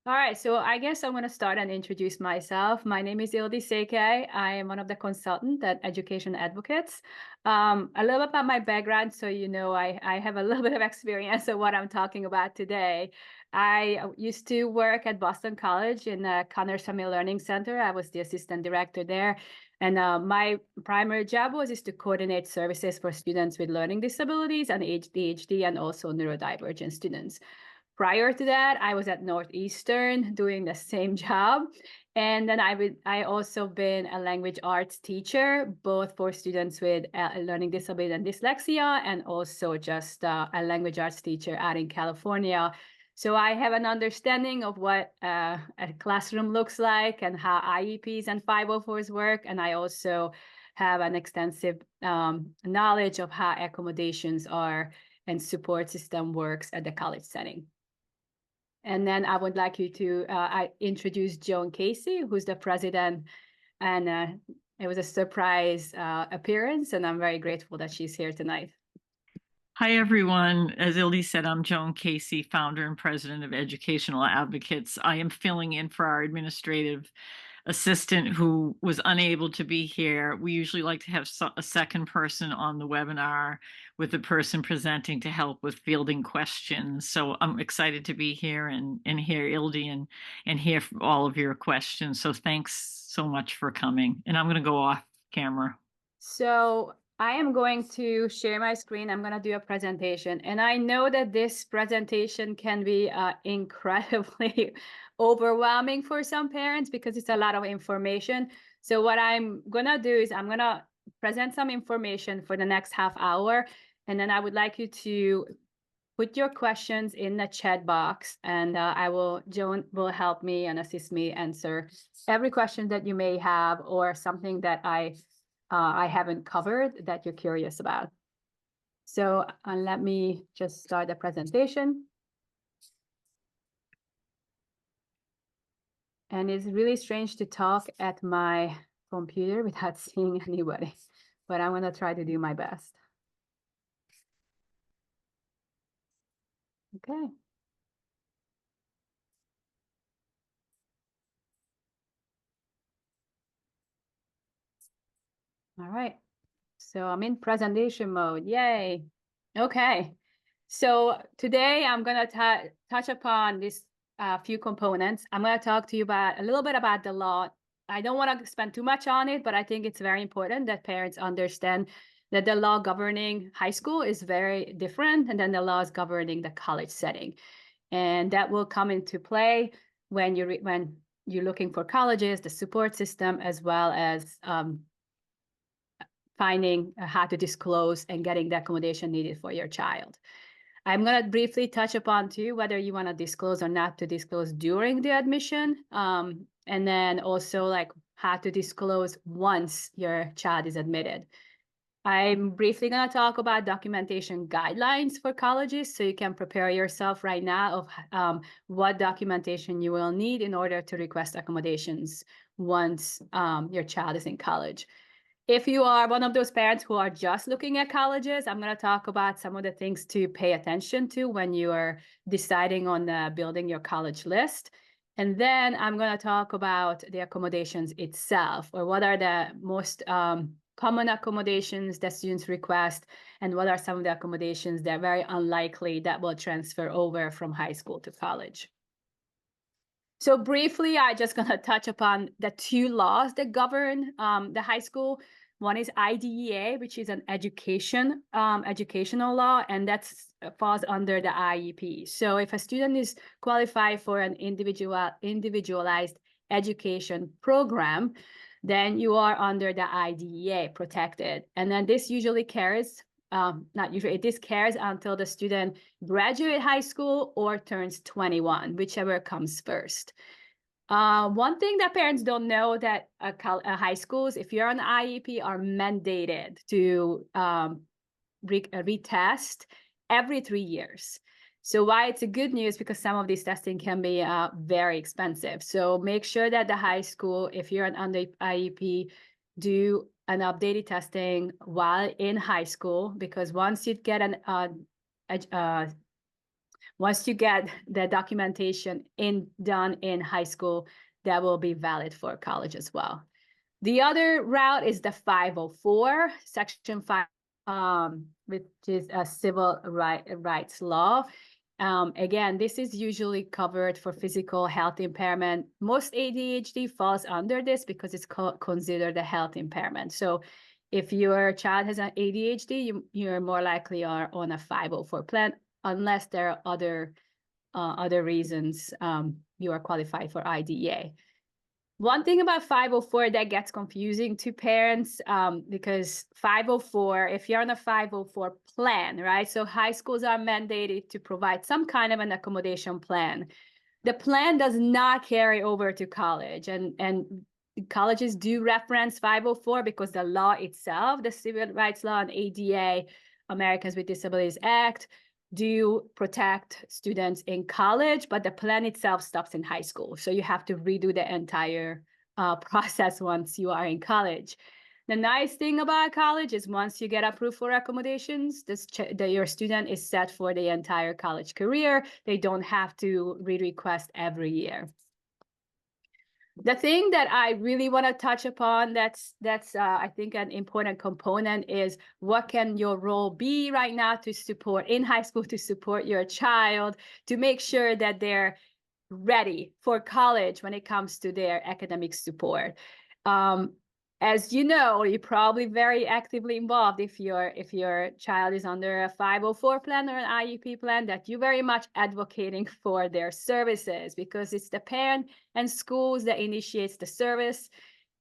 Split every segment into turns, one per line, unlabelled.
All right, so I guess I'm going to start and introduce myself. My name is Ildi Seke. I am one of the consultants at Education Advocates. A little about my background, so you know I have a little bit of experience of what I'm talking about today. I used to work at Boston College in the Connors Family Learning Center. I was the assistant director there. And my primary job is to coordinate services for students with learning disabilities and ADHD and also neurodivergent students. Prior to that, I was at Northeastern doing the same job. And then I also been a language arts teacher, both for students with learning disability and dyslexia, and also just a language arts teacher out in California. So I have an understanding of what a classroom looks like and how IEPs and 504s work. And I also have an extensive knowledge of how accommodations are and support system works at the college setting. And then I would like you to introduce Joan Casey, who's the president. And it was a surprise appearance, and I'm very grateful that she's here tonight.
Hi, everyone. As Ildi said, I'm Joan Casey, founder and president of Educational Advocates. I am filling in for our administrative assistant who was unable to be here. We usually like to have a second person on the webinar with the person presenting to help with fielding questions. So I'm excited to be here and hear Ildi and hear all of your questions. So thanks so much for coming. And I'm going to go off camera.
So I am going to share my screen. I'm going to do a presentation. And I know that this presentation can be incredibly overwhelming for some parents because it's a lot of information. So what I'm going to do is I'm going to present some information for the next half hour. And then I would like you to put your questions in the chat box, and Joan will help me and assist me answer every question that you may have or something that I haven't covered that you're curious about. So let me just start the presentation. And it's really strange to talk at my computer without seeing anybody, but I'm going to try to do my best. Okay. All right. So I'm in presentation mode. Yay. Okay. So today I'm going to touch upon these few components. I'm going to talk to you about a little bit about the law. I don't want to spend too much on it, but I think it's very important that parents understand that the law governing high school is very different than the laws governing the college setting. And that will come into play when you're looking for colleges, the support system, as well as finding how to disclose and getting the accommodation needed for your child. I'm going to briefly touch upon too whether you want to disclose or not to disclose during the admission, and then also like how to disclose once your child is admitted. I'm briefly going to talk about documentation guidelines for colleges, so you can prepare yourself right now of what documentation you will need in order to request accommodations once your child is in college. If you are one of those parents who are just looking at colleges, I'm going to talk about some of the things to pay attention to when you are deciding on building your college list. And then I'm going to talk about the accommodations itself, or what are the most common accommodations that students request, and what are some of the accommodations that are very unlikely that will transfer over from high school to college. So briefly, I'm just going to touch upon the two laws that govern the high school. One is IDEA, which is an educational law, and that falls under the IEP. So if a student is qualified for an individualized education program, then you are under the IDEA protected. And then this usually carries this carries until the student graduates high school or turns 21, whichever comes first. One thing that parents don't know that high schools, if you're on IEP, are mandated to retest every 3 years. So why it's a good news, because some of these testing can be very expensive. So make sure that the high school, if you're under IEP, do an updated testing while in high school, because once you get Once you get the documentation done in high school, that will be valid for college as well. The other route is the 504, Section 5, which is a civil rights law. Again, this is usually covered for physical health impairment. Most ADHD falls under this because it's considered a health impairment. So if your child has an ADHD, you're more likely are on a 504 plan, unless there are other reasons you are qualified for IDEA. One thing about 504 that gets confusing to parents, because 504, if you're on a 504 plan, right? So high schools are mandated to provide some kind of an accommodation plan. The plan does not carry over to college, and colleges do reference 504 because the law itself, the Civil Rights Law and ADA, Americans with Disabilities Act, do protect students in college, but the plan itself stops in high school. So you have to redo the entire process once you are in college. The nice thing about college is once you get approved for accommodations, your student is set for the entire college career. They don't have to re-request every year. The thing that I really want to touch upon that's I think an important component is what can your role be right now to support in high school, to support your child, to make sure that they're ready for college when it comes to their academic support. As you know, you're probably very actively involved if your child is under a 504 plan or an IEP plan, that you're very much advocating for their services, because it's the parent and schools that initiates the service.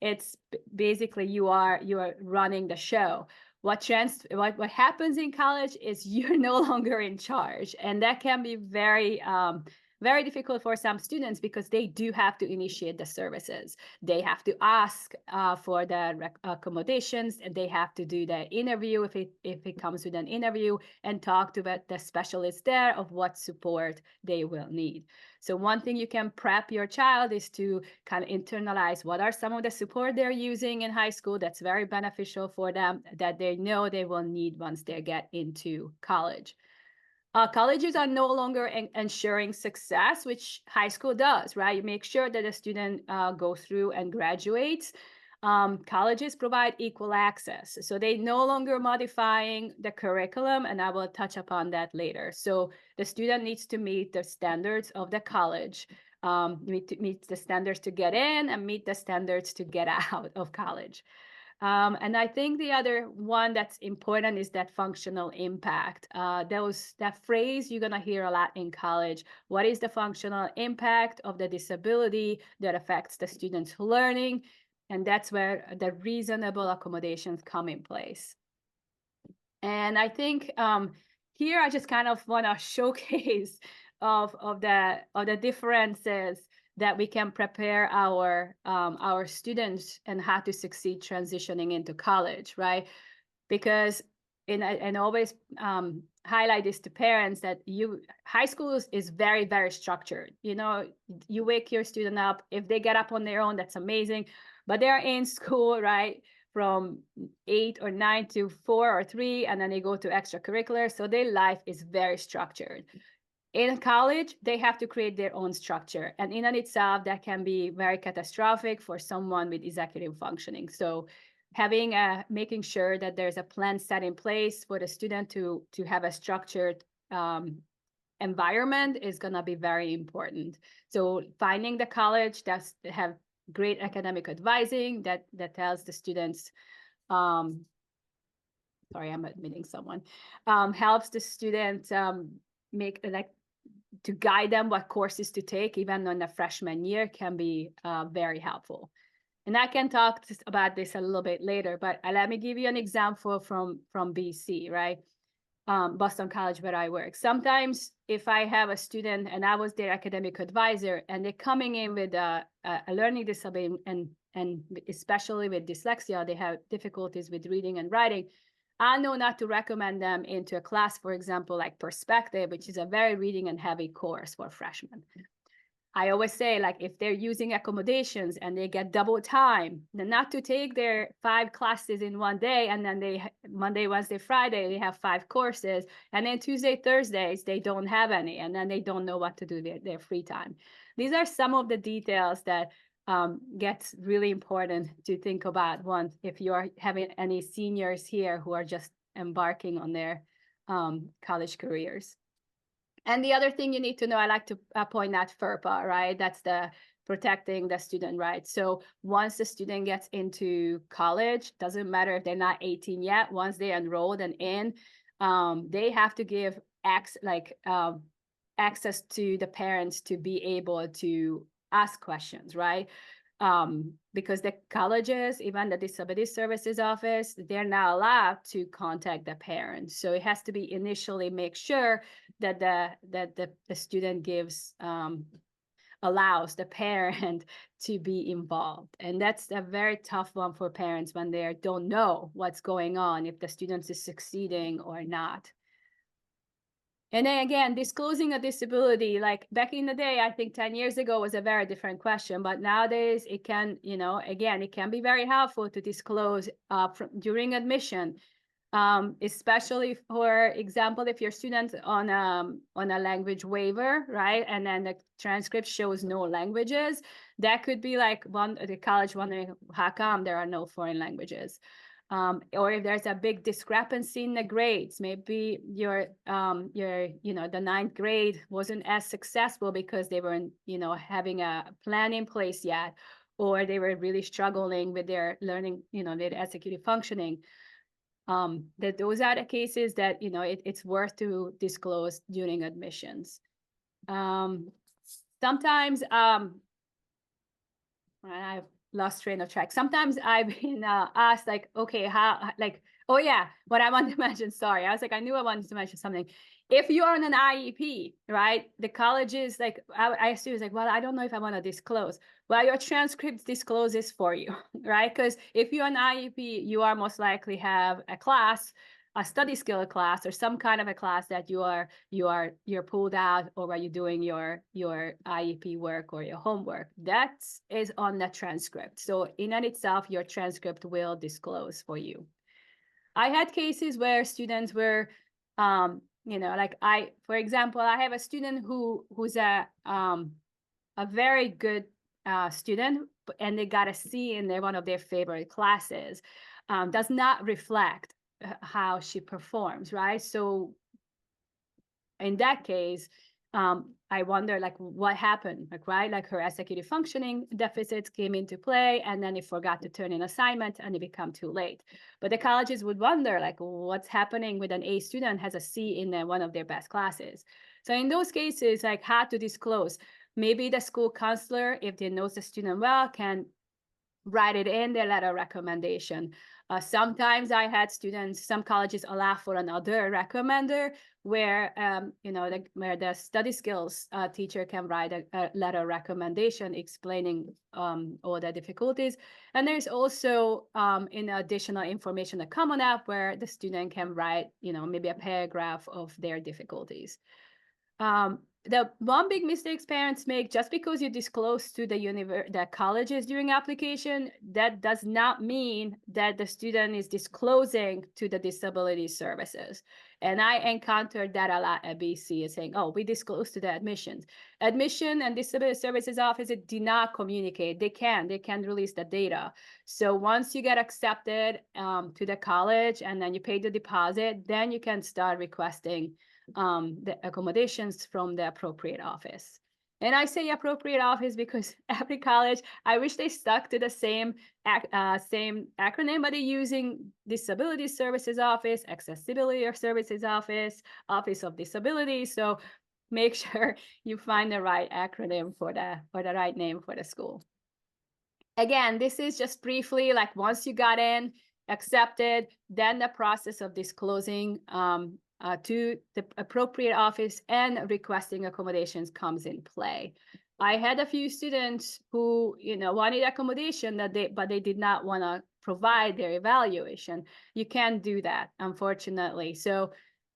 It's basically you are running the show. What happens in college is you're no longer in charge, and that can be very difficult for some students because they do have to initiate the services. They have to ask for the accommodations, and they have to do the interview if it comes with an interview, and talk to the specialist there of what support they will need. So one thing you can prep your child is to kind of internalize what are some of the support they're using in high school that's very beneficial for them, that they know they will need once they get into college. Colleges are no longer ensuring success, which high school does, right? You make sure that a student goes through and graduates. Colleges provide equal access. So they no longer modifying the curriculum, and I will touch upon that later. So the student needs to meet the standards of the college, meet the standards to get in and meet the standards to get out of college. And I think the other one that's important is that functional impact. That phrase you're gonna hear a lot in college. What is the functional impact of the disability that affects the student's learning? And that's where the reasonable accommodations come in place. And I think here I just kind of want to showcase of the differences that we can prepare our students and how to succeed transitioning into college, right? Because and always highlight this to parents that high school is very, very structured. You know, you wake your student up. If they get up on their own, that's amazing. But they're in school, right, from 8 or 9 to 4 or 3, and then they go to extracurricular. So their life is very structured. In college, they have to create their own structure. And in and itself, that can be very catastrophic for someone with executive functioning. So making sure that there's a plan set in place for the student to have a structured environment is going to be very important. So finding the college that have great academic advising that tells the students, sorry, I'm admitting someone, helps the student to guide them what courses to take, even on the freshman year, can be very helpful. And I can talk about this a little bit later, but let me give you an example from BC, right? Boston College, where I work. Sometimes if I have a student and I was their academic advisor and they're coming in with a learning disability and especially with dyslexia, they have difficulties with reading and writing, I know not to recommend them into a class, for example, like Perspective, which is a very reading and heavy course for freshmen. I always say, like, if they're using accommodations and they get double time, then not to take their 5 classes in one day, and then they Monday, Wednesday, Friday, they have 5 courses, and then Tuesday, Thursdays, they don't have any, and then they don't know what to do their free time. These are some of the details that gets really important to think about once if you're having any seniors here who are just embarking on their college careers. And the other thing you need to know, I like to point out FERPA, right? That's the protecting the student rights. So once the student gets into college, doesn't matter if they're not 18 yet, once they're enrolled and in, they have to give access to the parents to be able to ask questions, right? Because the colleges, even the disability services office, they're not allowed to contact the parents. So it has to be initially make sure that the student gives allows the parent to be involved. And that's a very tough one for parents when they don't know what's going on, if the student is succeeding or not. And then again, disclosing a disability, like back in the day, I think 10 years ago was a very different question, but nowadays it can, again, it can be very helpful to disclose during admission, especially, for example, if your student on a language waiver, right? And then the transcript shows no languages, that could be like the college wondering how come there are no foreign languages. Or if there's a big discrepancy in the grades, maybe the ninth grade wasn't as successful because they weren't, having a plan in place yet, or they were really struggling with their learning, their executive functioning. That those are the cases that, it's worth to disclose during admissions. Sometimes, I've lost train of track. Sometimes I've been asked, like, okay, oh yeah, what I wanted to mention, sorry. I was like, I knew I wanted to mention something. If you are on an IEP, right, the colleges, like, I assume, like, well, I don't know if I want to disclose. Well, your transcript discloses for you, right? Because if you're an IEP, you are most likely have a class, a study skill class, or some kind of a class that you're pulled out, or are you doing your IEP work or your homework. That is on the transcript. So in and itself, your transcript will disclose for you. I had cases where students were, for example, I have a student who's a very good student, and they got a C in one of their favorite classes. Does not reflect how she performs, right? So in that case, I wonder, like, what happened, like, right? Like, her executive functioning deficits came into play, and then it forgot to turn in assignment, and it became too late. But the colleges would wonder, like, what's happening with an A student has a C in one of their best classes. So in those cases, like, how to disclose? Maybe the school counselor, if they knows the student well, can write it in their letter recommendation. Sometimes I had students, some colleges allow for another recommender where, where the study skills teacher can write a letter recommendation explaining all the difficulties. And there's also in additional information, a common app where the student can write, maybe a paragraph of their difficulties. The one big mistake parents make, just because you disclose to the colleges during application, that does not mean that the student is disclosing to the disability services. And I encountered that a lot at BC, saying, oh, we disclose to the admissions. Admission and disability services offices do not communicate. They can release the data. So once you get accepted to the college and then you pay the deposit, then you can start requesting the accommodations from the appropriate office. And I say appropriate office because every college, I wish they stuck to the same acronym, but they're using Disability Services Office, Accessibility Services Office, Office of Disability. So make sure you find the right acronym for the right name for the school. Again, this is just briefly, like, once you got in, accepted, then the process of disclosing to the appropriate office and requesting accommodations comes in play. I had a few students who, wanted accommodation but they did not want to provide their evaluation. You can't do that, unfortunately. So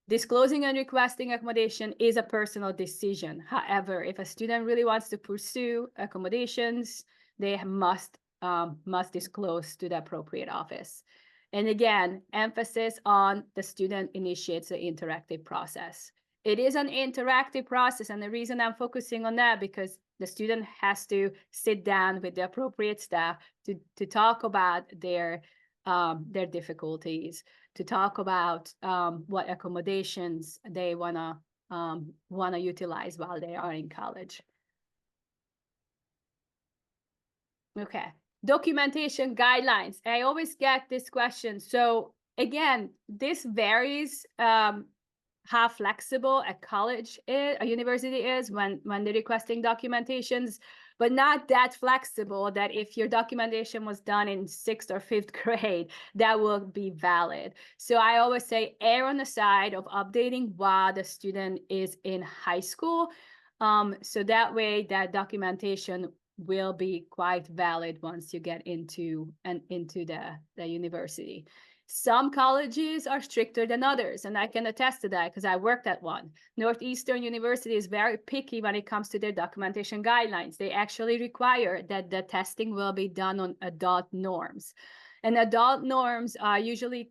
Disclosing and requesting accommodation is a personal decision. However, if a student really wants to pursue accommodations, they must disclose to the appropriate office. And again, emphasis on the student initiates the interactive process. It is an interactive process, and the reason I'm focusing on that because the student has to sit down with the appropriate staff to talk about their difficulties, to talk about what accommodations they wanna utilize while they are in college. Okay, documentation guidelines. I always get this question. So again, this varies how flexible a college is, a university is when they're requesting documentations, but not that flexible that if your documentation was done in 6th or 5th grade, that will be valid. So I always say err on the side of updating while the student is in high school. So that way that documentation will be quite valid once you get into the university. Some colleges are stricter than others, and I can attest to that because I worked at one. Northeastern University is very picky when it comes to their documentation guidelines. They actually require that the testing will be done on adult norms. And adult norms are usually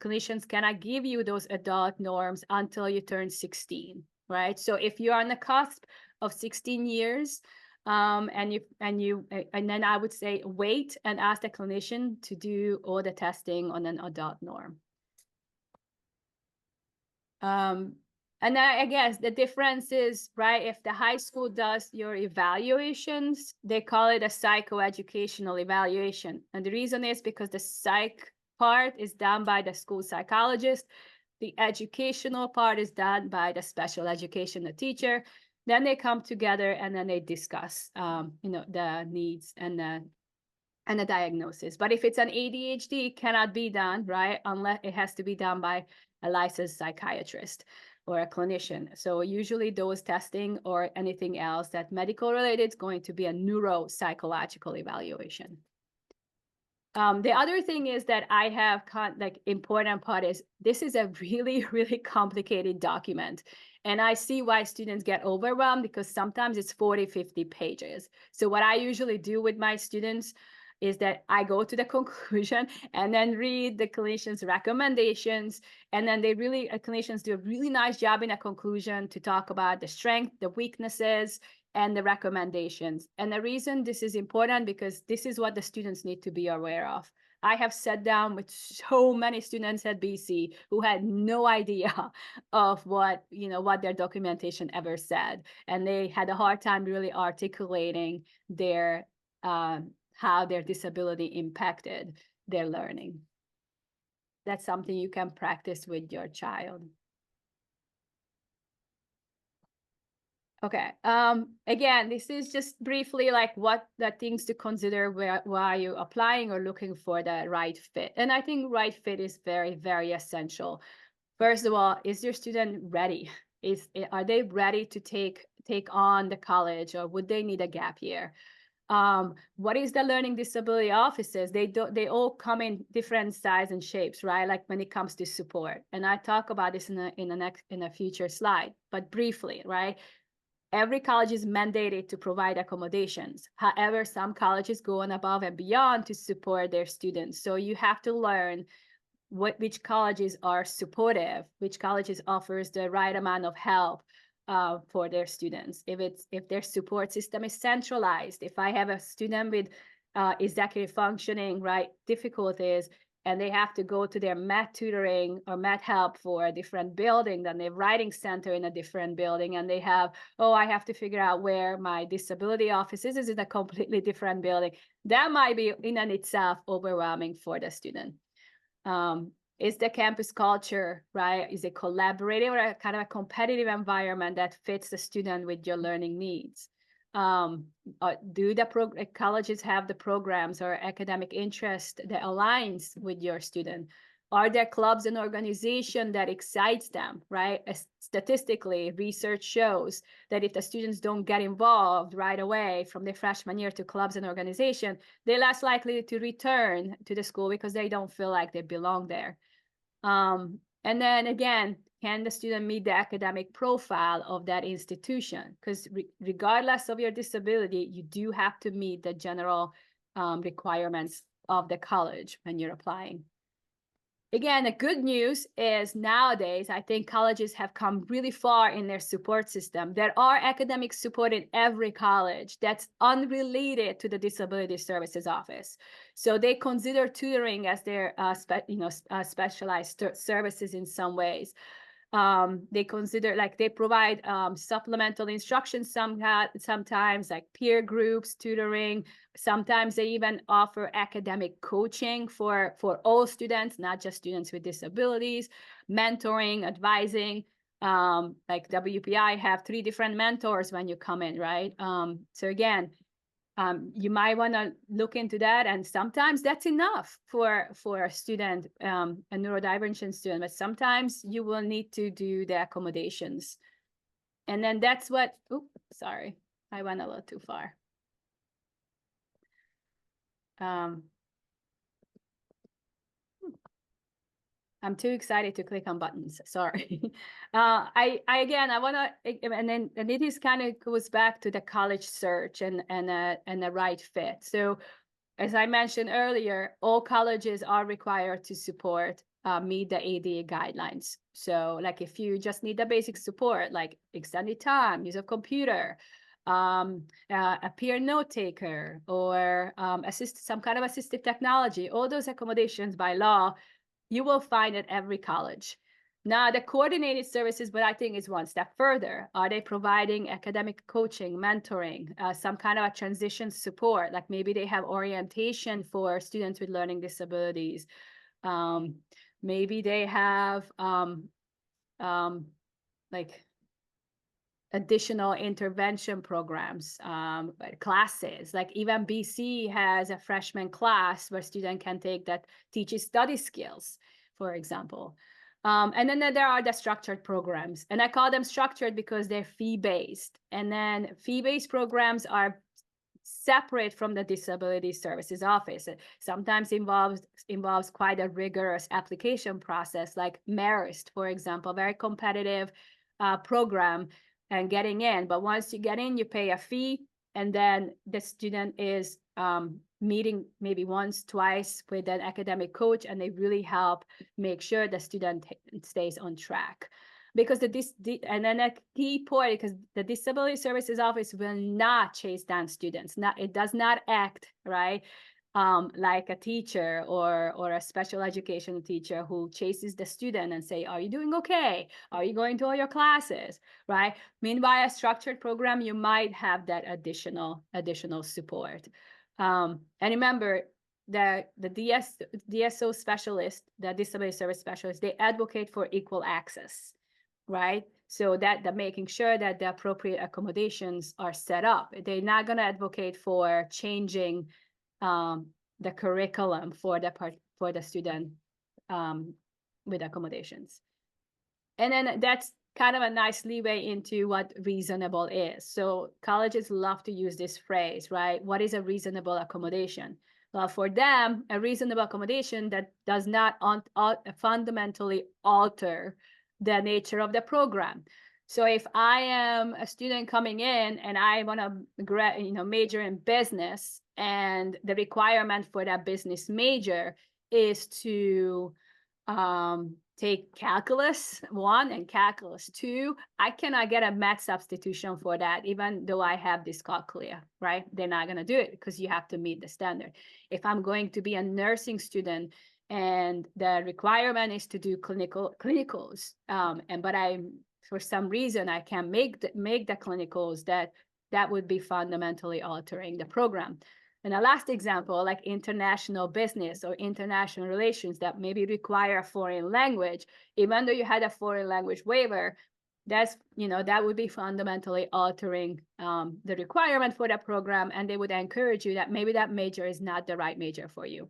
clinicians cannot give you those adult norms until you turn 16, right? So if you're on the cusp of 16 years, and then I would say wait and ask the clinician to do all the testing on an adult norm. And I guess the difference is, right, if the high school does your evaluations, they call it a psychoeducational evaluation. And the reason is because the psych part is done by the school psychologist. The educational part is done by the special education, the teacher. Then they come together and then they discuss, the needs and the diagnosis. But if it's an ADHD, it cannot be done, right? Unless it has to be done by a licensed psychiatrist or a clinician. So usually those testing or anything else that medical related is going to be a neuropsychological evaluation. The other thing is that I have important part is this is a really, really complicated document. And I see why students get overwhelmed because sometimes it's 40, 50 pages. So what I usually do with my students is that I go to the conclusion and then read the clinician's recommendations. And then clinicians do a really nice job in a conclusion to talk about the strength, the weaknesses, and the recommendations. And the reason this is important because this is what the students need to be aware of. I have sat down with so many students at BC who had no idea of what their documentation ever said. And they had a hard time really articulating their how their disability impacted their learning. That's something you can practice with your child. Okay. Again, this is just briefly like what the things to consider while you're applying or looking for the right fit. And I think right fit is very, very essential. First of all, is your student ready? Are they ready to take on the college, or would they need a gap year? What is the learning disability offices? They all come in different size and shapes, right? Like when it comes to support. And I talk about this in a future slide, but briefly, right? Every college is mandated to provide accommodations. However, some colleges go on above and beyond to support their students. So you have to learn which colleges are supportive, which colleges offers the right amount of help for their students. If their support system is centralized, if I have a student with executive functioning, right, difficulties, and they have to go to their math tutoring or math help for a different building, then their writing center in a different building, and they have, I have to figure out where my disability office is in a completely different building. That might be in and itself overwhelming for the student. Is the campus culture, right? Is it collaborative or a kind of a competitive environment that fits the student with your learning needs? Do the colleges have the programs or academic interest that aligns with your student? Are there clubs and organizations that excites them, right? Statistically, research shows that if the students don't get involved right away from their freshman year to clubs and organizations, they're less likely to return to the school because they don't feel like they belong there. And then again, can the student meet the academic profile of that institution? Because regardless of your disability, you do have to meet the general requirements of the college when you're applying. Again, the good news is nowadays, I think colleges have come really far in their support system. There are academic support in every college that's unrelated to the Disability Services Office. So they consider tutoring as their specialized services in some ways. They consider, like, they provide supplemental instruction sometimes, like peer groups, tutoring. Sometimes they even offer academic coaching for all students, not just students with disabilities, mentoring, advising. Like WPI have 3 different mentors when you come in, right? So again, you might want to look into that, and sometimes that's enough for a student, a neurodivergent student, but sometimes you will need to do the accommodations. And then that's what, oops, sorry, I went a little too far. I'm too excited to click on buttons. Sorry. I want to, and it is kind of goes back to the college search and the right fit. So as I mentioned earlier, all colleges are required to support, meet the ADA guidelines. So like if you just need the basic support, like extended time, use of computer, a peer note taker, or some kind of assistive technology, all those accommodations by law, you will find at every college. Now, the coordinated services, but I think is one step further. Are they providing academic coaching, mentoring, some kind of a transition support? Like maybe they have orientation for students with learning disabilities. Maybe they have like additional intervention programs, classes. Like even BC has a freshman class where students can take that teaches study skills, for example. And then there are the structured programs, and I call them structured because they're fee-based. And then fee-based programs are separate from the Disability Services Office. It sometimes involves quite a rigorous application process, like Marist, for example, very competitive program and getting in. But once you get in, you pay a fee, and then the student is meeting maybe once, twice with an academic coach, and they really help make sure the student stays on track. Because and then a key point, because the Disability Services Office will not chase down students. It does not act, right, like a teacher or a special education teacher who chases the student and say, are you doing okay? Are you going to all your classes, right? Meanwhile, a structured program, you might have that additional support. And remember, the DSO specialist, the disability service specialist, they advocate for equal access, right? So that making sure that the appropriate accommodations are set up. They're not going to advocate for changing the curriculum for the student with accommodations. And then that's kind of a nice leeway into what reasonable is. So colleges love to use this phrase, right? What is a reasonable accommodation? Well, for them, a reasonable accommodation that does not fundamentally alter the nature of the program. So if I am a student coming in and I want to major in business, and the requirement for that business major is to take calculus 1 and calculus 2, I cannot get a math substitution for that, even though I have dyscalculia, right? They're not going to do it because you have to meet the standard. If I'm going to be a nursing student and the requirement is to do clinicals, but for some reason I can't make the clinicals, that would be fundamentally altering the program. And a last example, like international business or international relations that maybe require a foreign language, even though you had a foreign language waiver, that would be fundamentally altering the requirement for that program, and they would encourage you that maybe that major is not the right major for you.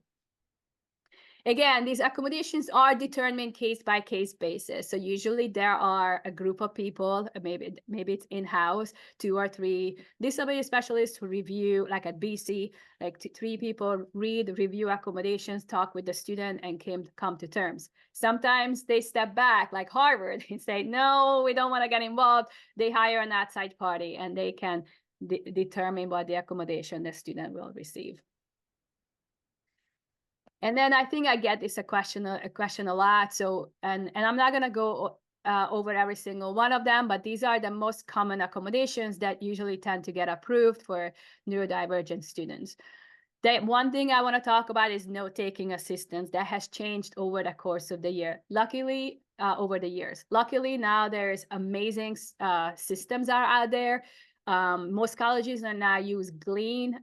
Again, these accommodations are determined case by case basis. So usually there are a group of people, maybe it's in-house, 2 or 3 disability specialists who review, like at BC, like 3 people read, review accommodations, talk with the student, and come to terms. Sometimes they step back, like Harvard, and say, no, we don't want to get involved. They hire an outside party, and they can determine what the accommodation the student will receive. And then I think I get this a question a lot. So, and I'm not gonna go over every single one of them, but these are the most common accommodations that usually tend to get approved for neurodivergent students. The one thing I want to talk about is note-taking assistance that has changed over the course of the year. Luckily, over the years. Luckily, now there's amazing systems are out there. Most colleges are now use Glean.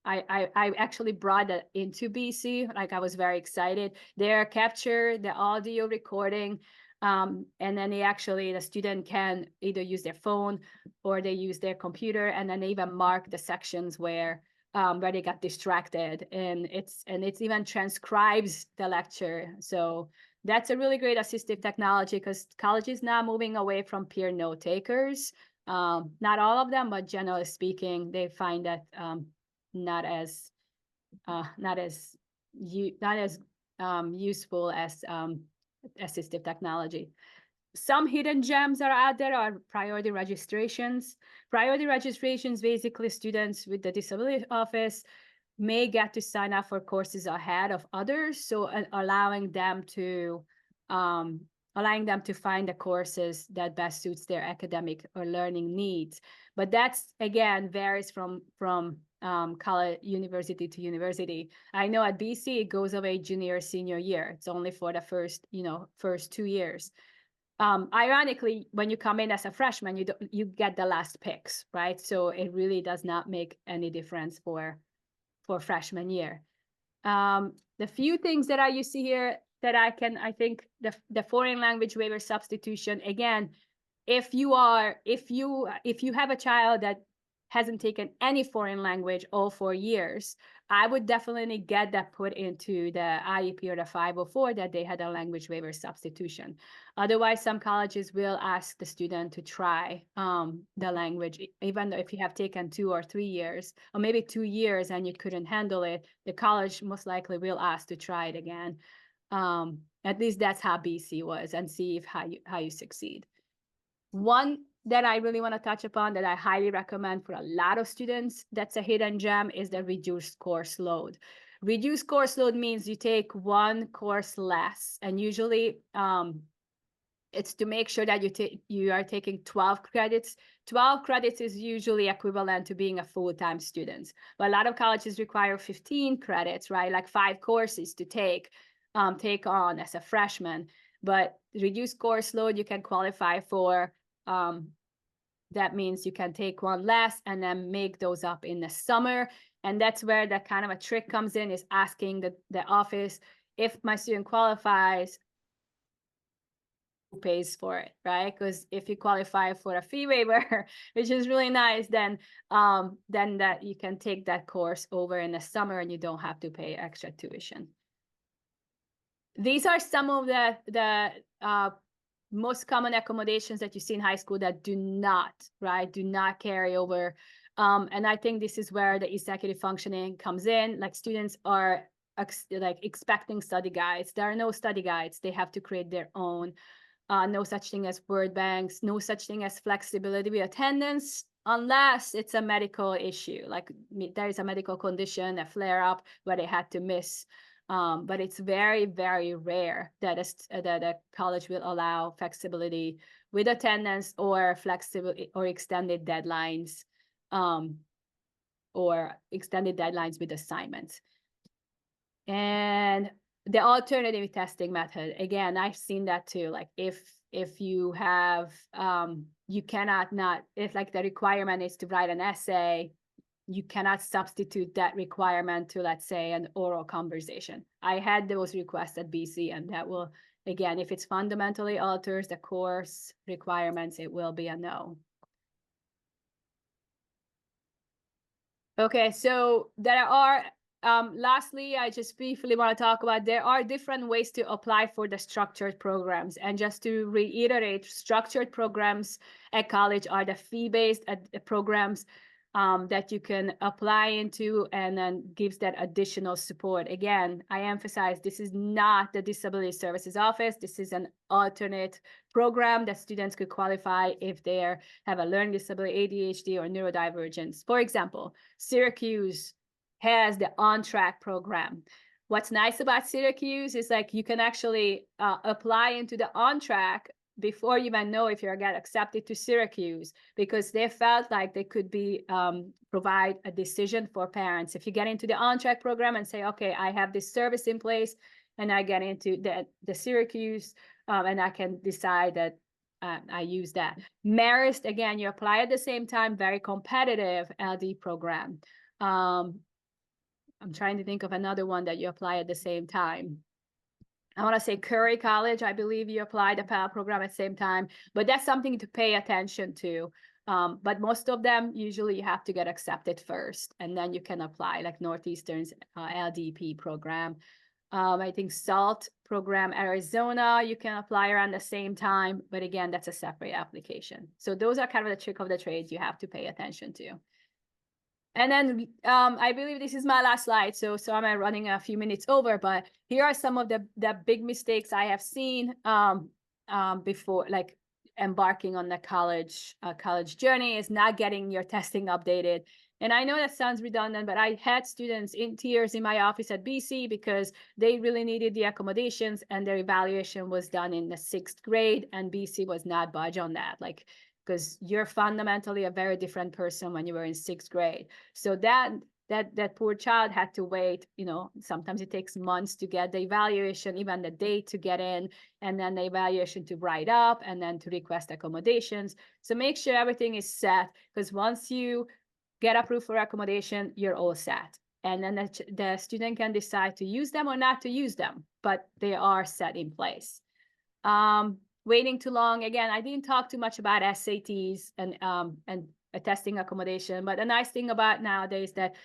I actually brought that into BC. Like, I was very excited. They capture the audio recording, and then the student can either use their phone or they use their computer, and then they even mark the sections where they got distracted, and it's even transcribes the lecture. So that's a really great assistive technology, because college is now moving away from peer note takers. Not all of them, but generally speaking, they find that not as useful as assistive technology. Some hidden gems are out there are priority registrations. Priority registrations, basically students with the disability office may get to sign up for courses ahead of others. So allowing them to find the courses that best suits their academic or learning needs. But that's, again, varies from college, university to university. I know at BC, it goes away junior, senior year. It's only for the first 2 years. Ironically, when you come in as a freshman, you get the last picks, right? So it really does not make any difference for freshman year. The few things that you see here that I think the foreign language waiver substitution, again, if you have a child that hasn't taken any foreign language all 4 years, I would definitely get that put into the IEP or the 504 that they had a language waiver substitution. Otherwise, some colleges will ask the student to try the language, even though if you have taken 2 or 3 years, or maybe 2 years and you couldn't handle it, the college most likely will ask to try it again. At least that's how BC was, and see if how you succeed. One that I really want to touch upon that I highly recommend for a lot of students, that's a hidden gem, is the reduced course load. Reduced course load means you take one course less, and usually it's to make sure that you are taking 12 credits. 12 credits is usually equivalent to being a full-time student. But a lot of colleges require 15 credits, right? Like 5 courses to take on as a freshman. But reduced course load, you can qualify for. That means you can take one less and then make those up in the summer. And that's where that kind of a trick comes in, is asking the office, if my student qualifies, who pays for it, right? Because if you qualify for a fee waiver, which is really nice, then that you can take that course over in the summer and you don't have to pay extra tuition. These are some of the most common accommodations that you see in high school that do not carry over. And I think this is where the executive functioning comes in. Like, students are expecting study guides. There are no study guides. They have to create their own. No such thing as word banks, no such thing as flexibility with attendance, unless it's a medical issue. Like, there is a medical condition, a flare-up, where they had to miss. But it's very, very rare that a college will allow flexibility with attendance, or flexibility or extended deadlines, with assignments. And the alternative testing method, again, I've seen that too. Like, if you have you cannot not, if like the requirement is to write an essay, you cannot substitute that requirement to, let's say, an oral conversation. I had those requests at BC, and that will, again, if it's fundamentally alters the course requirements, it will be a no. Okay, so there are lastly, I just briefly want to talk about there are different ways to apply for the structured programs. And just to reiterate, structured programs at college are the fee-based programs that you can apply into, and then gives that additional support. Again, I emphasize this is not the Disability Services Office. This is an alternate program that students could qualify if they have a learning disability, ADHD, or neurodivergence. For example, Syracuse has the on-track program. What's nice about Syracuse is like you can actually apply into the on-track before you even know if you're get accepted to Syracuse, because they felt like they could be provide a decision for parents. If you get into the on-track program and say, okay, I have this service in place and I get into the Syracuse and I can decide that I use that. Marist, again, you apply at the same time, very competitive LD program. I'm trying to think of another one that you apply at the same time. I want to say Curry College, I believe you apply the PAL program at the same time, but that's something to pay attention to. But most of them, usually you have to get accepted first, and then you can apply, like Northeastern's LDP program. I think SALT program, Arizona, you can apply around the same time, but again, that's a separate application. So those are kind of the trick of the trade you have to pay attention to. And then I believe this is my last slide, so I'm running a few minutes over, but here are some of the big mistakes I have seen before, like embarking on the college journey, is not getting your testing updated. And I know that sounds redundant, but I had students in tears in my office at BC because they really needed the accommodations, and their evaluation was done in the 6th grade, and BC was not budge on that. Like, because you're fundamentally a very different person when you were in 6th grade. So that poor child had to wait, you know, sometimes it takes months to get the evaluation, even the date to get in, and then the evaluation to write up, and then to request accommodations. So make sure everything is set, because once you get approved for accommodation, you're all set. And then the student can decide to use them or not to use them, but they are set in place. Waiting too long. Again, I didn't talk too much about SATs and testing accommodation, but the nice thing about nowadays that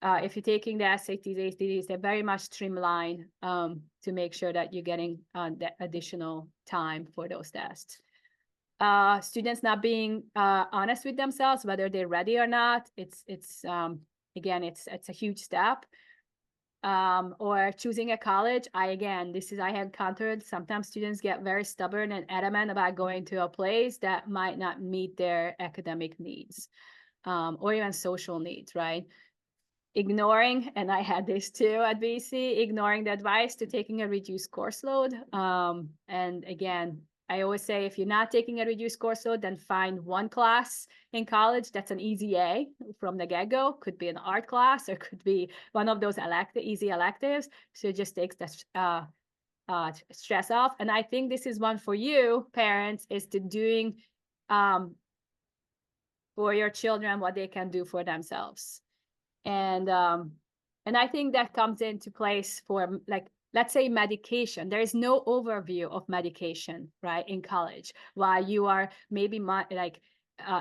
if you're taking the SATs, ACTs, they're very much streamlined to make sure that you're getting that additional time for those tests. Students not being honest with themselves, whether they're ready or not. Again, it's a huge step. Or choosing a college. I have encountered sometimes students get very stubborn and adamant about going to a place that might not meet their academic needs, or even social needs, right? Ignoring, and I had this too at BC, ignoring the advice to taking a reduced course load. And again, I always say, if you're not taking a reduced course load, then find one class in college that's an easy A from the get-go. Could be an art class, or could be one of those easy electives. So it just takes the stress off. And I think this is one for you, parents, is to doing for your children what they can do for themselves. And I think that comes into place for, like, let's say medication. There is no overview of medication, right, in college, while you are maybe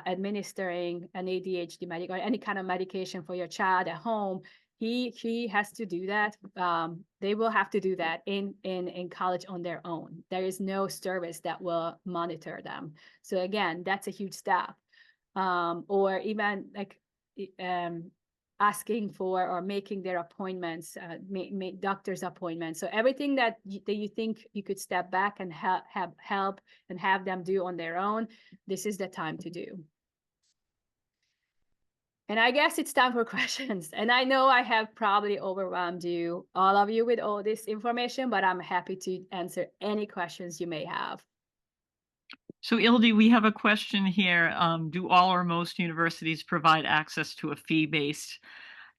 administering an ADHD medication or any kind of medication for your child at home. He has to do that. They will have to do that in college on their own. There is no service that will monitor them. So again, that's a huge step. Or even like asking for or making their appointments, make doctor's appointments. So everything that you think you could step back and help and have them do on their own, this is the time to do. And I guess it's time for questions. And I know I have probably overwhelmed all of you with all this information, but I'm happy to answer any questions you may have.
So Ildi, we have a question here. Do all or most universities provide access to a fee-based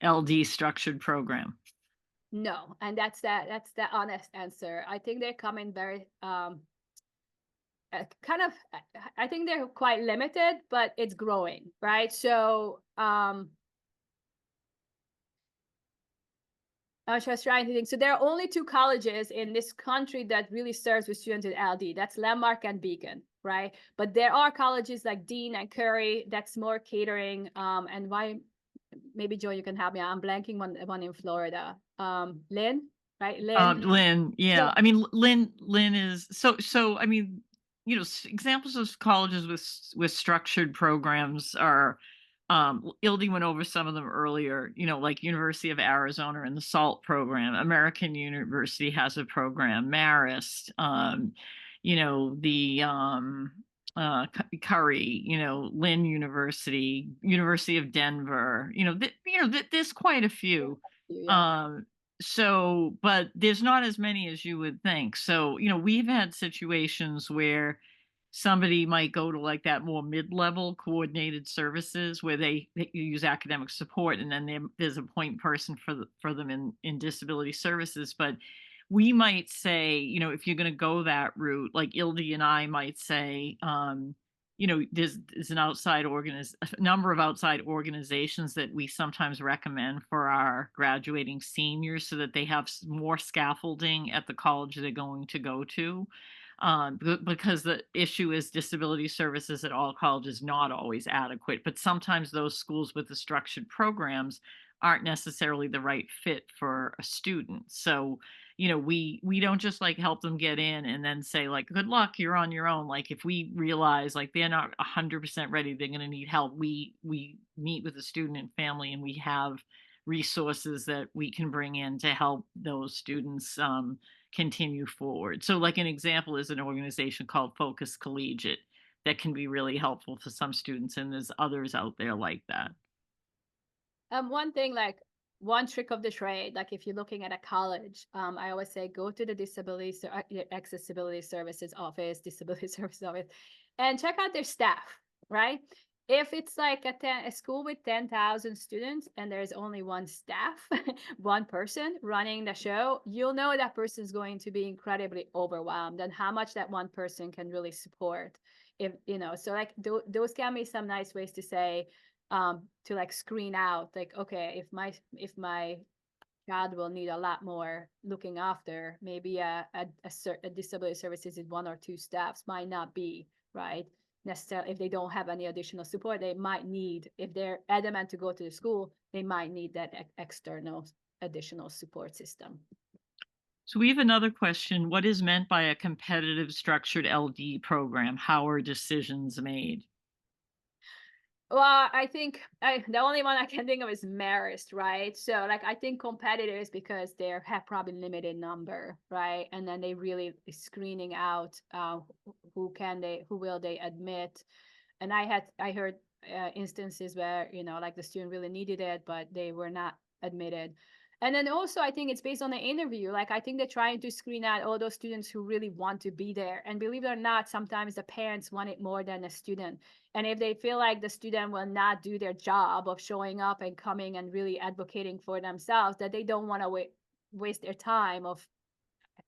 LD structured program?
No, and that's the honest answer. I think they're coming very I think they're quite limited, but it's growing, right? So I was just trying to think. So there are only 2 colleges in this country that really serves with students with LD. That's Landmark and Beacon, right? But there are colleges like Dean and Curry that's more catering, and maybe Joe, you can help me. I'm blanking one in Florida. Lynn, right? Lynn.
Lynn,
Yeah.
yeah. I mean, Lynn is so, I mean, examples of colleges with structured programs are, Ildy went over some of them earlier, like University of Arizona and the SALT program. American University has a program, Marist, the, Curry, Lynn University, University of Denver, there's quite a few.
Yeah.
Um, so, but there's not as many as you would think. So, we've had situations where somebody might go to like that more mid-level coordinated services where they use academic support, and then there's a point person for them in disability services. But we might say, if you're going to go that route, like Ildi and I might say, there's a number of outside organizations that we sometimes recommend for our graduating seniors so that they have more scaffolding at the college they're going to go to. Because the issue is disability services at all colleges not always adequate, but sometimes those schools with the structured programs aren't necessarily the right fit for a student. So, we don't just like help them get in and then say like, good luck, you're on your own. Like if we realize like they're not 100% ready, they're going to need help. We meet with the student and family, and we have resources that we can bring in to help those students continue forward. So, like an example is an organization called Focus Collegiate that can be really helpful to some students, and there's others out there like that.
One thing, like one trick of the trade, like if you're looking at a college, I always say go to the accessibility services office, disability services office, and check out their staff, right? If it's like a school with 10,000 students and there's only one staff, one person running the show, you'll know that person is going to be incredibly overwhelmed and how much that one person can really support. If so like those can be some nice ways to say, to like screen out like, okay, if my child will need a lot more looking after, maybe a disability services in one or two staffs might not be right necessarily. If they don't have any additional support, they might need, if they're adamant to go to the school, they might need that external additional support system.
So, we have another question. What is meant by a competitive structured LD program? How are decisions made?
Well, I think the only one I can think of is Marist, right? So like I think competitors because they have probably limited number, right? And then they really screening out who will they admit. And I heard instances where like the student really needed it, but they were not admitted. And then also I think it's based on the interview. Like I think they're trying to screen out all those students who really want to be there. And believe it or not, sometimes the parents want it more than the student. And if they feel like the student will not do their job of showing up and coming and really advocating for themselves, that they don't want to waste their time of,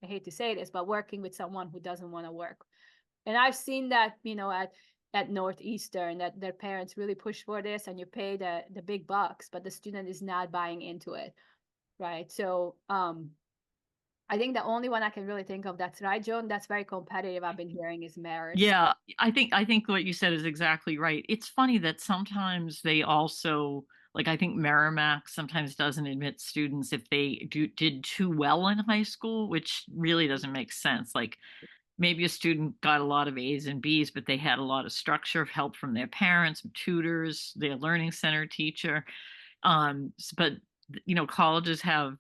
I hate to say this, but working with someone who doesn't want to work. And I've seen that, at Northeastern, that their parents really push for this and you pay the big bucks, but the student is not buying into it. Right. So I think the only one I can really think of that's right, Joan, that's very competitive, I've been hearing, is Marist.
Yeah, I think what you said is exactly right. It's funny that sometimes they also, like, I think Merrimack sometimes doesn't admit students if they did too well in high school, which really doesn't make sense. Like maybe a student got a lot of A's and B's, but they had a lot of structure, help from their parents, tutors, their learning center teacher. But colleges have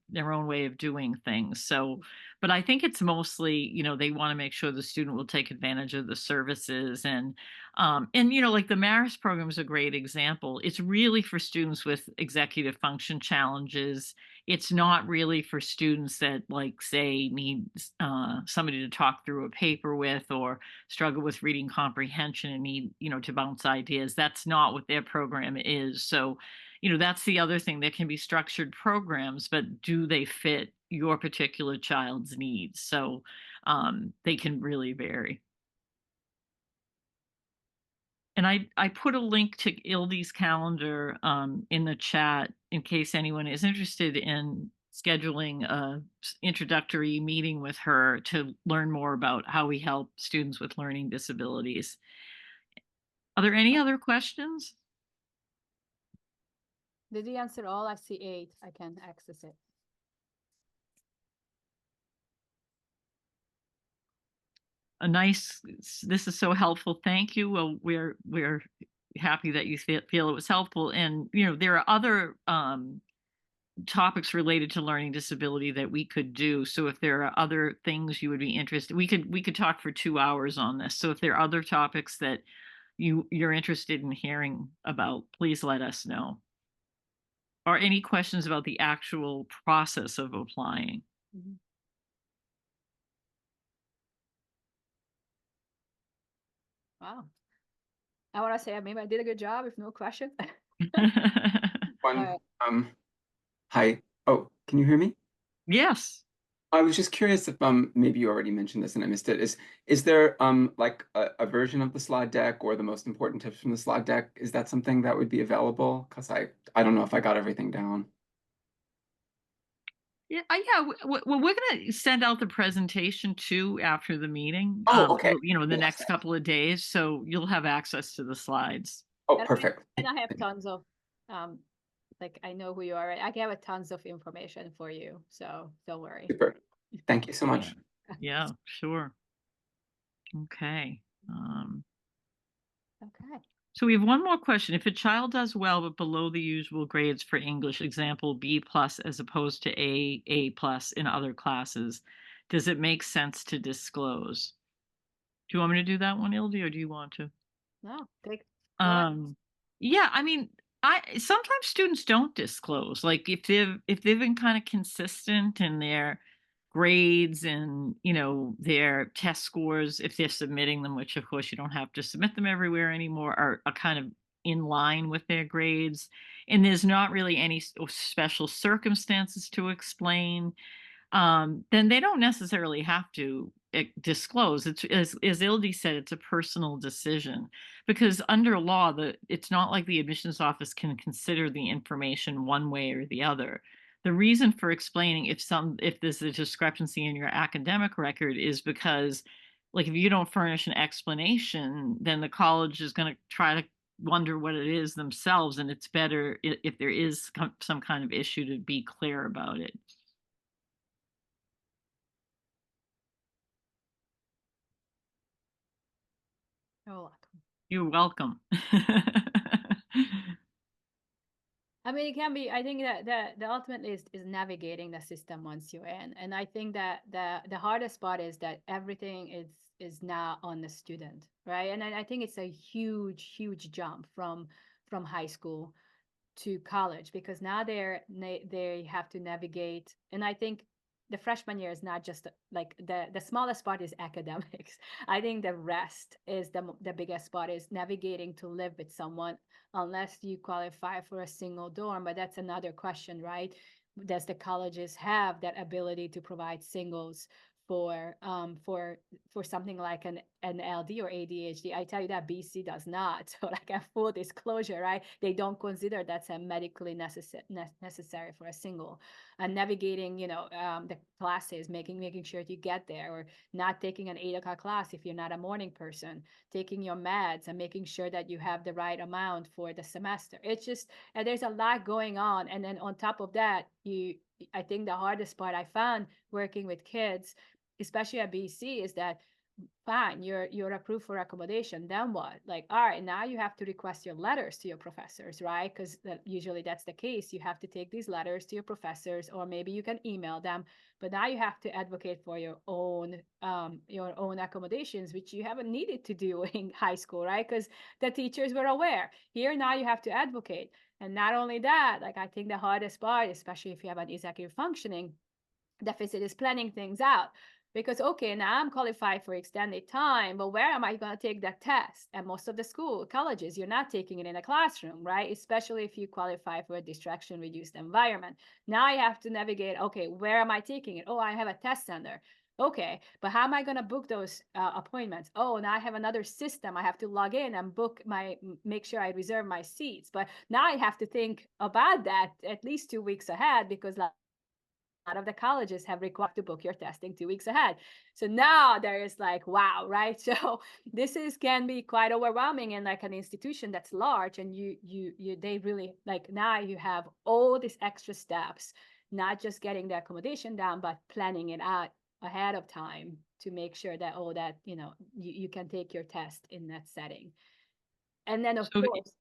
their own way of doing things. So, but I think it's mostly, they want to make sure the student will take advantage of the services, and like the Marist program is a great example. It's really for students with executive function challenges. It's not really for students that, like, say, need somebody to talk through a paper with, or struggle with reading comprehension and need, to bounce ideas. That's not what their program is. So, that's the other thing. There can be structured programs, but do they fit your particular child's needs? So they can really vary. And I put a link to Ildy's calendar in the chat in case anyone is interested in scheduling a introductory meeting with her to learn more about how we help students with learning disabilities. Are there any other questions?
Did you answer all? I see 8. I can access it.
This is so helpful. Thank you. Well, we're happy that you feel it was helpful. And, there are other topics related to learning disability that we could do. So if there are other things you would be interested, we could talk for 2 hours on this. So if there are other topics that you're interested in hearing about, please let us know. Or any questions about the actual process of applying.
Mhm. Wow. I want to say maybe I did a good job if no question. All
One,
right.
hi. Oh, can you hear me?
Yes.
I was just curious if maybe you already mentioned this and I missed it. Is there like a version of the slide deck or the most important tips from the slide deck? Is that something that would be available? Because I don't know if I got everything down.
Yeah, well, we're gonna send out the presentation too after the meeting,
Oh, okay.
in the
Yes.
next couple of days, so you'll have access to the slides.
Oh,
And
perfect.
I have tons of, um, like, I know who you are. Right? I have tons of information for you. So don't worry.
Super. Thank you so
Yeah.
much.
Yeah, sure. Okay.
Okay.
So we have one more question. If a child does well but below the usual grades for English, example B plus as opposed to A plus in other classes, does it make sense to disclose? Do you want me to do that one, Ildi, or do you want to?
No, go ahead.
Um, yeah, I mean, I sometimes students don't disclose. Like if they've been kind of consistent in their grades and their test scores, if they're submitting them, which of course you don't have to submit them everywhere anymore, are kind of in line with their grades, and there's not really any special circumstances to explain, then they don't necessarily have to disclose. It's as Ildi said, it's a personal decision because under law, it's not like the admissions office can consider the information one way or the other. The reason for explaining if there's a discrepancy in your academic record is because, like, if you don't furnish an explanation, then the college is going to try to wonder what it is themselves, and it's better if there is some kind of issue to be clear about it.
You're welcome.
You're welcome.
I mean, it can be. I think that the ultimate is navigating the system once you're in, and I think that the hardest part is that everything is now on the student, right? And I think it's a huge jump from high school to college because now they have to navigate, and I think the freshman year is not just like the smallest part is academics. I think the rest is the biggest part is navigating to live with someone unless you qualify for a single dorm, but that's another question, right? Does the colleges have that ability to provide singles for for something like an LD or ADHD? I tell you that BC does not. So like a full disclosure, right? They don't consider that's a medically necessary for a single. And navigating, the classes, making sure you get there, or not taking an 8 o'clock class if you're not a morning person, taking your meds and making sure that you have the right amount for the semester. It's just there's a lot going on, and then on top of that, I think the hardest part I found working with kids, especially at BC, is that fine, you're approved for accommodation, then what? Like, all right, now you have to request your letters to your professors, right? Because usually that's the case. You have to take these letters to your professors, or maybe you can email them, but now you have to advocate for your own accommodations, which you haven't needed to do in high school, right? Because the teachers were aware. Here now you have to advocate. And not only that, like, I think the hardest part, especially if you have an executive functioning deficit, is planning things out. Because okay, now I'm qualified for extended time, but where am I going to take that test? And most of the colleges, you're not taking it in a classroom, right? Especially if you qualify for a distraction reduced environment. Now I have to navigate, okay, where am I taking it? Oh, I have a test center. Okay, but how am I going to book those appointments? Oh, now I have another system. I have to log in and make sure I reserve my seats. But now I have to think about that at least 2 weeks ahead, because like lot of the colleges have required to book your testing 2 weeks ahead. So now there is like, wow, right? So this can be quite overwhelming in like an institution that's large, and they really like, now you have all these extra steps, not just getting the accommodation down, but planning it out ahead of time to make sure that, oh, that, you can take your test in that setting. And then of
So,
course,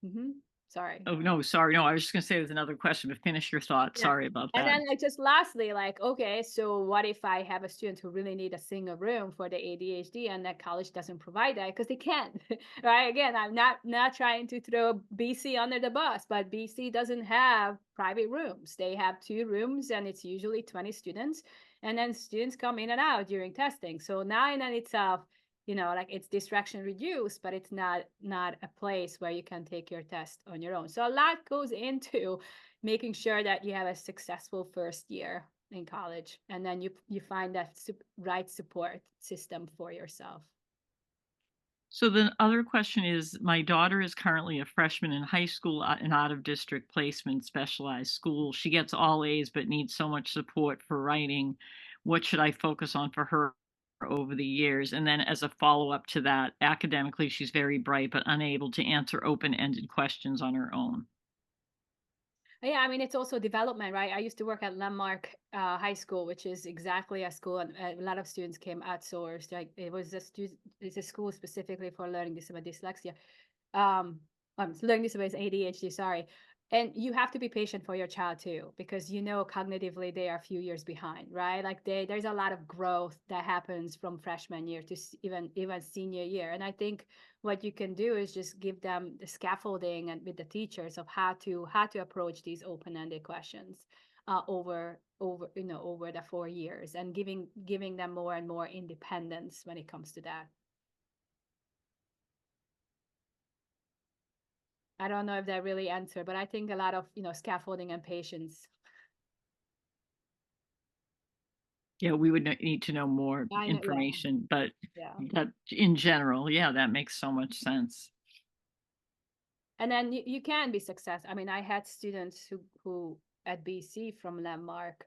sorry.
oh no, sorry. No, I was just going to say there's another question, but finish your thought.
Yeah.
Sorry about
And
that.
then like just lastly, like, okay, so what if I have a student who really need a single room for the ADHD and that college doesn't provide that because they can't, right? Again, I'm not trying to throw BC under the bus, but BC doesn't have private rooms. They have 2 rooms and it's usually 20 students, and then students come in and out during testing. So now in and itself, like it's distraction reduced, but it's not a place where you can take your test on your own. So a lot goes into making sure that you have a successful first year in college, and then you find that right support system for yourself.
So the other question is, my daughter is currently a freshman in high school at an out of district placement specialized school. She gets all A's but needs so much support for writing. What should I focus on for her over the years? And then as a follow up to that, academically, she's very bright but unable to answer open ended questions on her own.
Yeah, I mean, it's also development, right? I used to work at Landmark High School, which is exactly a school, and a lot of students came outsourced. Like it was it's a school specifically for learning disability dyslexia. Learning disabilities, ADHD, sorry. And you have to be patient for your child too, because cognitively they are a few years behind, right? Like there's a lot of growth that happens from freshman year to even senior year. And I think what you can do is just give them the scaffolding and with the teachers of how to approach these open-ended questions over the 4 years, and giving them more and more independence when it comes to that. I don't know if that really answered, but I think a lot of, scaffolding and patience.
Yeah, we would need to know more
I know, yeah,
information, but
yeah.
that in general, yeah, that makes so much sense.
And then you can be successful. I mean, I had students who at BC from Landmark,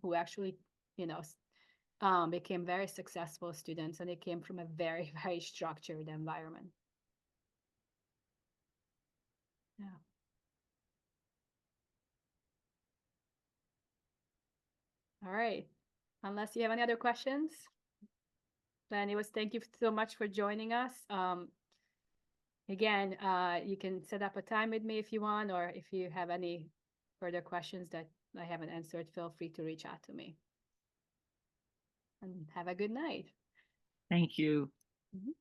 who actually, became very successful students, and they came from a very, very structured environment. Yeah. All right. Unless you have any other questions, then it was, thank you so much for joining us. Again, you can set up a time with me if you want, or if you have any further questions that I haven't answered, feel free to reach out to me. And have a good night.
Thank you.
Mhm.